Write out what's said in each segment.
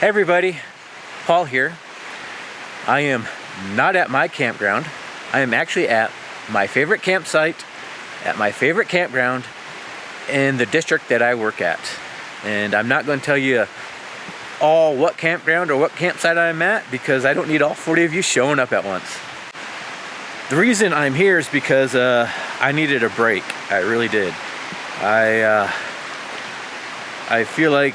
Hey everybody, Paul here. I am not at my campground. I am actually at my favorite campsite, at my favorite campground in the district that I work at. And I'm not going to tell you all what campground or what campsite I'm at because I don't need all 40 of you showing up at once. The reason I'm here is because I needed a break. I really did. I feel like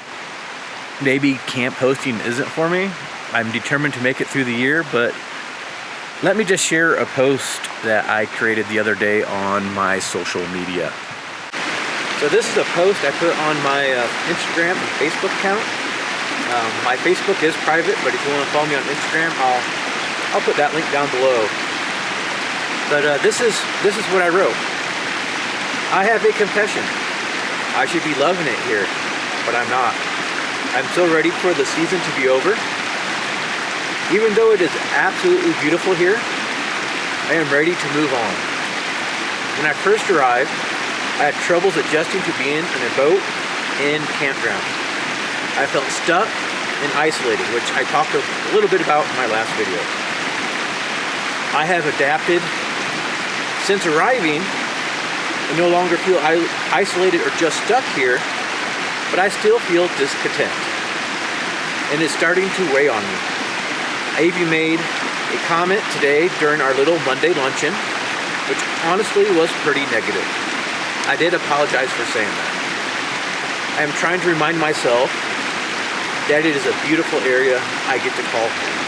maybe camp hosting isn't for me. I'm determined to make it through the year, but let me just share a post that I created the other day on my social media. So this is a post I put on my Instagram and Facebook account. My Facebook is private, but if you want to follow me on Instagram, I'll put that link down below. But this is what I wrote. I have a confession. I should be loving it here, but I'm not. I'm so ready for the season to be over. Even though it is absolutely beautiful here, I am ready to move on. When I first arrived, I had troubles adjusting to being in a boat in campground. I felt stuck and isolated, which I talked a little bit about in my last video. I have adapted since arriving. I no longer feel isolated or just stuck here, but I still feel discontent, and it's starting to weigh on me. I even made a comment today during our little Monday luncheon, which honestly was pretty negative. I did apologize for saying that. I am trying to remind myself that it is a beautiful area I get to call home.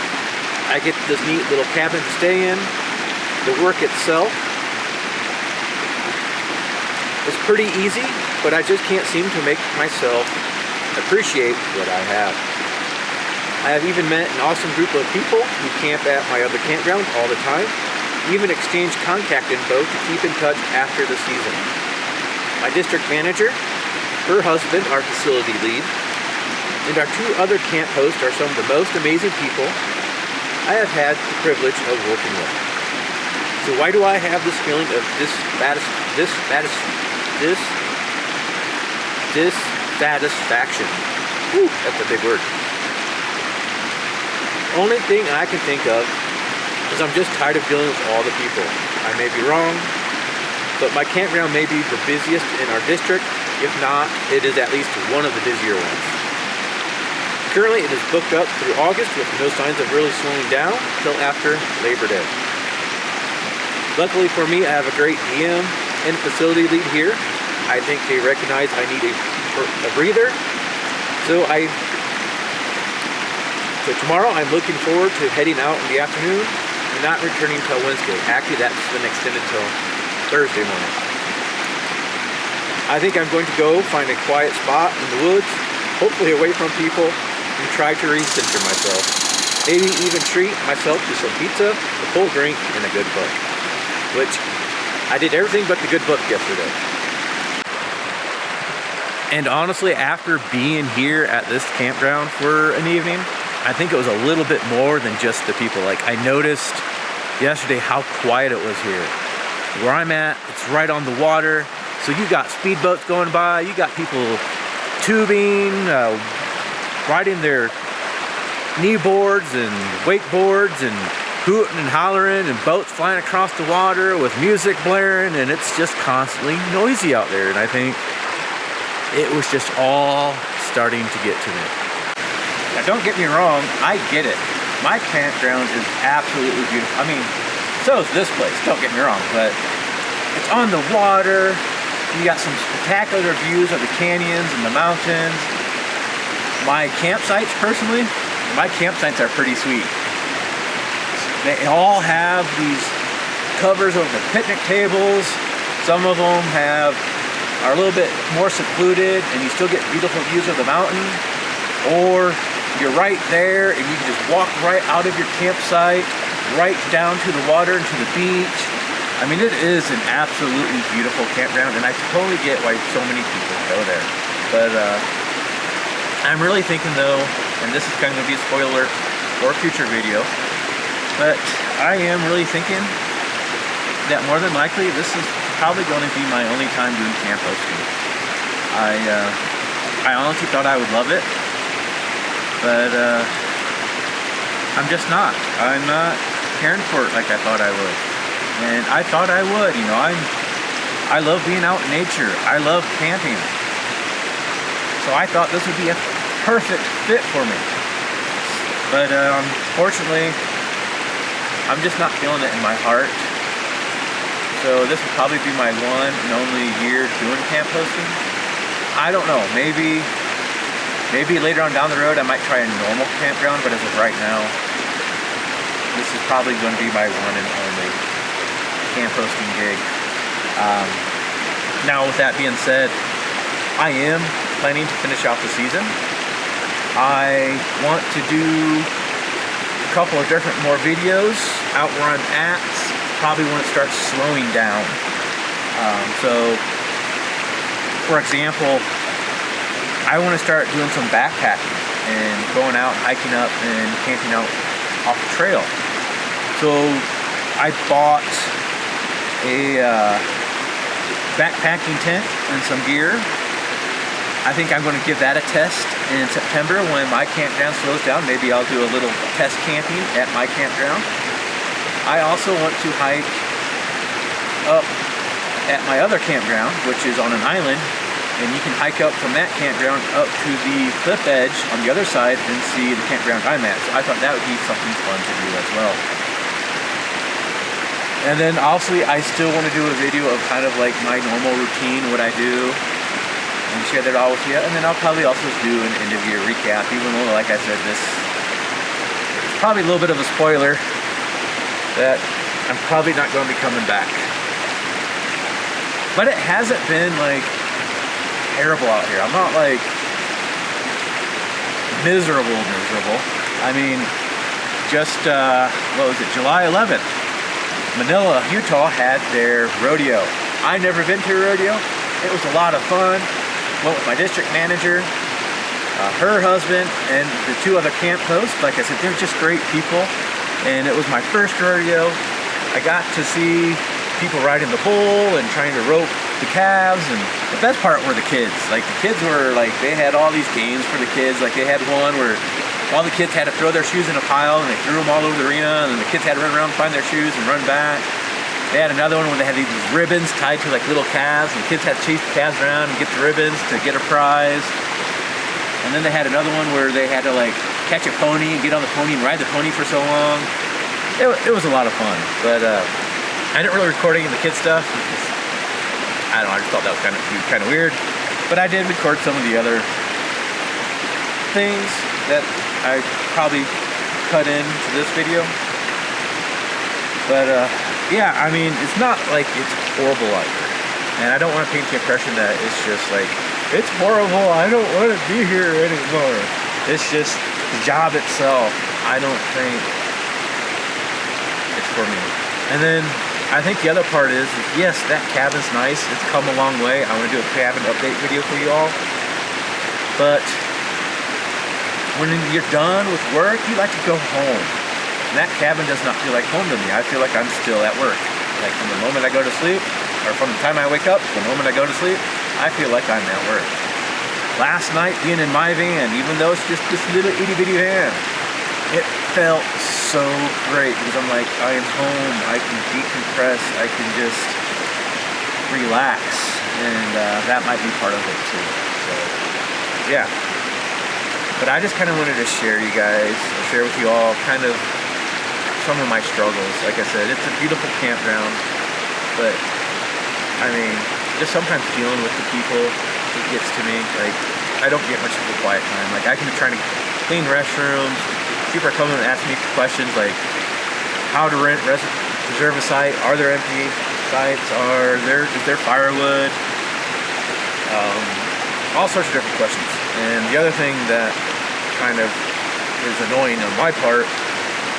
I get this neat little cabin to stay in. The work itself is pretty easy, but I just can't seem to make myself appreciate what I have. I have even met an awesome group of people who camp at my other campground all the time, even exchange contact info to keep in touch after the season. My district manager, her husband, our facility lead, and our two other camp hosts are some of the most amazing people I have had the privilege of working with. So why do I have this feeling of dissatisfaction? Whew, that's a big word. Only thing I can think of is I'm just tired of dealing with all the people. I may be wrong, but my campground may be the busiest in our district. If not, it is at least one of the busier ones. Currently, it is booked up through August with no signs of really slowing down until after Labor Day. Luckily for me, I have a great DM and facility lead here. I think they recognize I need a breather. So tomorrow I'm looking forward to heading out in the afternoon and not returning until Wednesday. Actually, that's been extended till Thursday morning. I think I'm going to go find a quiet spot in the woods, hopefully away from people, and try to recenter myself. Maybe even treat myself to some pizza, a cold drink, and a good book. Which I did everything but the good book yesterday. And honestly, after being here at this campground for an evening, I think it was a little bit more than just the people. Like, I noticed yesterday how quiet it was here. Where I'm at, it's right on the water. So you got speedboats going by, you got people tubing, riding their kneeboards and wakeboards and hooting and hollering, and boats flying across the water with music blaring, and it's just constantly noisy out there. And I think it was just all starting to get to me. Now, don't get me wrong, I get it. My campground is absolutely beautiful. I mean, so is this place, don't get me wrong, but it's on the water. You got some spectacular views of the canyons and the mountains. My campsites, personally, my campsites are pretty sweet. They all have these covers over the picnic tables. Some of them are a little bit more secluded and you still get beautiful views of the mountain. Or you're right there and you can just walk right out of your campsite, right down to the water and to the beach. I mean, it is an absolutely beautiful campground, and I totally get why so many people go there. But I'm really thinking though, and this is kind of going to be a spoiler for a future video, but I am really thinking that more than likely this is probably going to be my only time doing camp hosting. I honestly thought I would love it. but I'm just not. I'm not caring for it like I thought I would. And I thought I would, you know, I love being out in nature. I love camping. So I thought this would be a perfect fit for me. But unfortunately, I'm just not feeling it in my heart. So this would probably be my one and only year doing camp hosting. I don't know, maybe later on down the road I might try a normal campground, but as of right now, this is probably going to be my one and only camp hosting gig. Now with that being said, I am planning to finish out the season. I want to do a couple of different more videos out where I'm at, probably when it starts slowing down. So for example, I want to start doing some backpacking and going out, hiking up and camping out off the trail. So I bought a backpacking tent and some gear. I think I'm going to give that a test in September when my campground slows down. Maybe I'll do a little test camping at my campground. I also want to hike up at my other campground, which is on an island, and you can hike up from that campground up to the cliff edge on the other side and see the campground I'm at. So I thought that would be something fun to do as well. And then obviously I still want to do a video of kind of like my normal routine, what I do, and share that all with you. And then I'll probably also do an end of year recap, even though, like I said, this is probably a little bit of a spoiler that I'm probably not going to be coming back. But it hasn't been like terrible out here. I'm not like miserable. I mean, just what was it, July 11th, Manila, Utah had their rodeo. I've never been to a rodeo. It was a lot of fun. Went with my district manager, her husband, and the two other camp hosts. Like I said, they're just great people. And it was my first rodeo. I got to see people riding the bull and trying to rope the calves, and the best part were the kids. Like the kids were like, they had all these games for the kids. Like they had one where all the kids had to throw their shoes in a pile and they threw them all over the arena, and then the kids had to run around and find their shoes and run back. They had another one where they had these ribbons tied to like little calves, and the kids had to chase the calves around and get the ribbons to get a prize. And then they had another one where they had to like catch a pony and get on the pony and ride the pony for so long. It was a lot of fun, but I didn't really record any of the kids stuff because, I don't know, I just thought that was kind of weird. But I did record some of the other things that I probably cut into this video. But yeah, I mean, it's not like it's horrible out here. And I don't want to paint the impression that it's just like, it's horrible, I don't want to be here anymore. It's just the job itself, I don't think it's for me. And then I think the other part is yes, that cabin's nice. It's come a long way. I want to do a cabin update video for you all. But when you're done with work, you like to go home. And that cabin does not feel like home to me. I feel like I'm still at work. Like from the moment I go to sleep, or from the time I wake up to the moment I go to sleep, I feel like I'm at work. Last night, being in my van, even though it's just this little itty bitty van, it felt so great because I'm like, I am home, I can decompress, I can just relax, and that might be part of it too. So, yeah. But I just kind of wanted to share with you all kind of some of my struggles. Like I said, it's a beautiful campground, but I mean, just sometimes dealing with the people, it gets to me. Like, I don't get much of a quiet time. Like, I can be trying to clean restrooms. People are coming and asking me questions like how to reserve a site. Are there empty sites? Is there firewood? All sorts of different questions. And the other thing that kind of is annoying on my part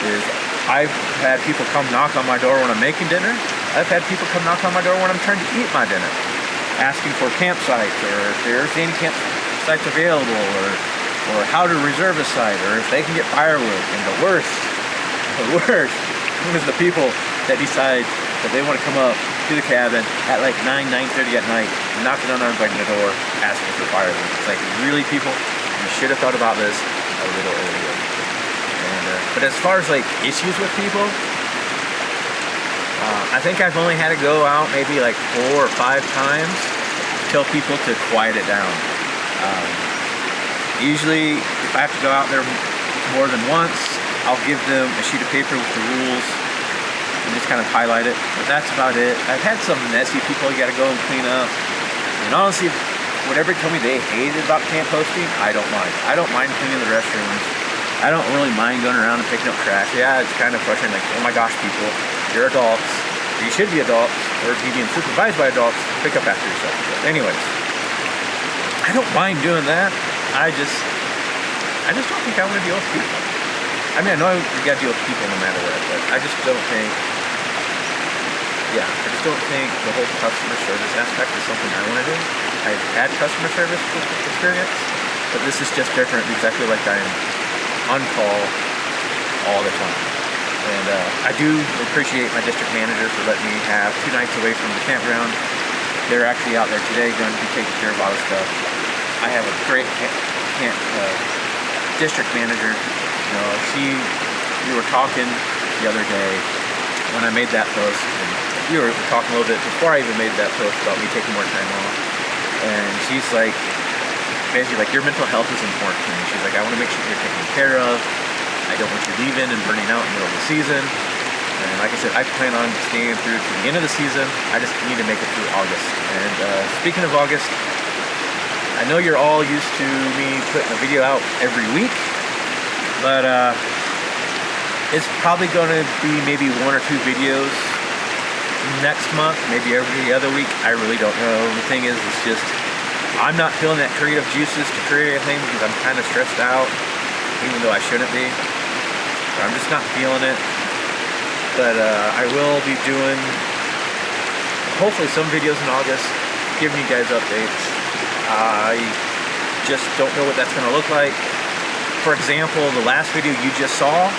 is I've had people come knock on my door when I'm making dinner. I've had people come knock on my door when I'm trying to eat my dinner, asking for campsites, or if there's any campsites available, or how to reserve a site, or if they can get firewood. And the worst is the people that decide that they want to come up to the cabin at like 9:30 at night, knocking on the door, asking for firewood. It's like, really, people, you should have thought about this a little earlier. And, but as far as like issues with people, I think I've only had to go out maybe like 4 or 5 times to tell people to quiet it down. Usually, if I have to go out there more than once, I'll give them a sheet of paper with the rules and just kind of highlight it. But that's about it. I've had some messy people you got to go and clean up. And honestly, whatever told me they hated about camp hosting, I don't mind. I don't mind cleaning the restrooms. I don't really mind going around and picking up trash. Yeah, it's kind of frustrating. Like, oh my gosh, people, you're adults. Or you should be adults, or be being supervised by adults. Pick up after yourself. But anyways, I don't mind doing that. I just don't think I want to deal with people. I mean, I know you got to deal with people no matter what, but I just don't think. Yeah, I just don't think the whole customer service aspect is something I want to do. I've had customer service experience, but this is just different because I feel like I'm on call all the time. And I do appreciate my district manager for letting me have 2 nights away from the campground. They're actually out there today going to be taking care of a lot of stuff. I have a great district manager. You know, we were talking the other day when I made that post, and we were talking a little bit before I even made that post about me taking more time off. And she's like, basically like, your mental health is important to me. She's like, I want to make sure you're taken care of. I don't want you leaving and burning out in the middle of the season. And like I said, I plan on staying through to the end of the season. I just need to make it through August. And speaking of August, I know you're all used to me putting a video out every week, but it's probably going to be maybe 1 or 2 videos next month, maybe every other week. I really don't know. The thing is, it's just, I'm not feeling that creative juices to create anything because I'm kind of stressed out, even though I shouldn't be. I'm just not feeling it. But I will be doing, hopefully, some videos in August, giving you guys updates. I just don't know what that's going to look like. For example, the last video you just saw,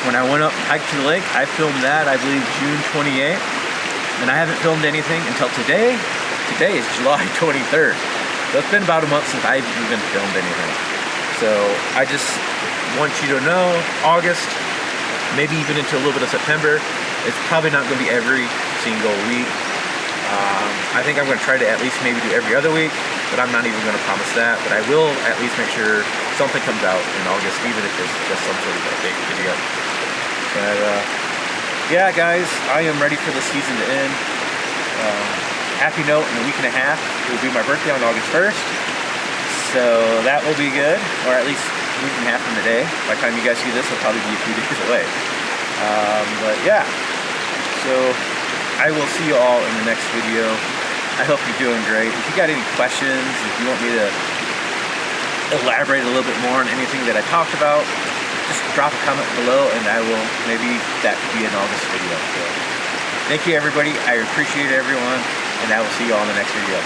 when I went up and hiked to the lake, I filmed that, I believe, June 28th. And I haven't filmed anything until today. Today is July 23rd. So it's been about a month since I've even filmed anything. So I just want you to know, August, maybe even into a little bit of September, it's probably not going to be every single week. I think I'm going to try to at least maybe do every other week, but I'm not even going to promise that. But I will at least make sure something comes out in August, even if it's just some sort of update video. But yeah, guys, I am ready for the season to end. Happy note, in a week and a half, it will be my birthday on August 1st. So that will be good, or at least a week and a half from today. By the time you guys see this, it'll probably be a few days away. But yeah, so I will see you all in the next video. I hope you're doing great. If you got any questions, if you want me to elaborate a little bit more on anything that I talked about, just drop a comment below and I will, maybe that could be an August video. So thank you everybody. I appreciate everyone and I will see you all in the next video.